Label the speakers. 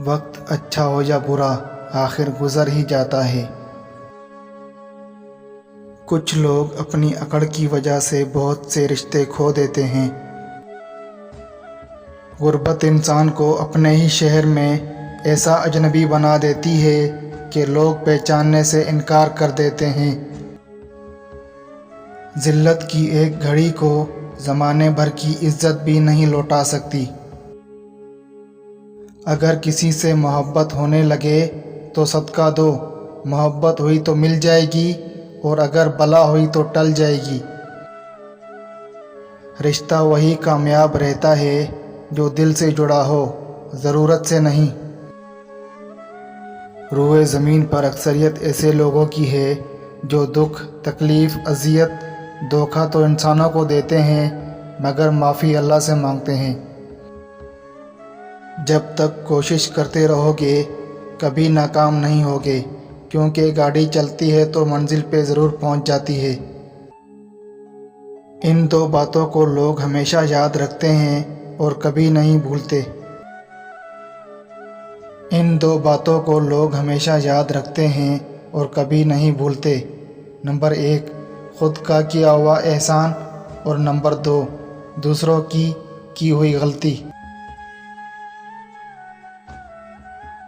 Speaker 1: وقت اچھا ہو یا برا آخر گزر ہی جاتا ہے۔ کچھ لوگ اپنی اکڑ کی وجہ سے بہت سے رشتے کھو دیتے ہیں۔ غربت انسان کو اپنے ہی شہر میں ایسا اجنبی بنا دیتی ہے کہ لوگ پہچاننے سے انکار کر دیتے ہیں۔ ذلت کی ایک گھڑی کو زمانے بھر کی عزت بھی نہیں لوٹا سکتی۔ اگر کسی سے محبت ہونے لگے تو صدقہ دو، محبت ہوئی تو مل جائے گی اور اگر بلا ہوئی تو ٹل جائے گی۔ رشتہ وہی کامیاب رہتا ہے جو دل سے جڑا ہو، ضرورت سے نہیں۔ روئے زمین پر اکثریت ایسے لوگوں کی ہے جو دکھ، تکلیف، اذیت، دھوکہ تو انسانوں کو دیتے ہیں مگر معافی اللہ سے مانگتے ہیں۔ جب تک کوشش کرتے رہو گے کبھی ناکام نہیں ہوگے، کیونکہ گاڑی چلتی ہے تو منزل پہ ضرور پہنچ جاتی ہے۔ ان دو باتوں کو لوگ ہمیشہ یاد رکھتے ہیں اور کبھی نہیں بھولتے۔ ان دو باتوں کو لوگ ہمیشہ یاد رکھتے ہیں اور کبھی نہیں بھولتے۔ نمبر 1، خود کا کیا ہوا احسان، اور نمبر 2، دوسروں کی ہوئی غلطی۔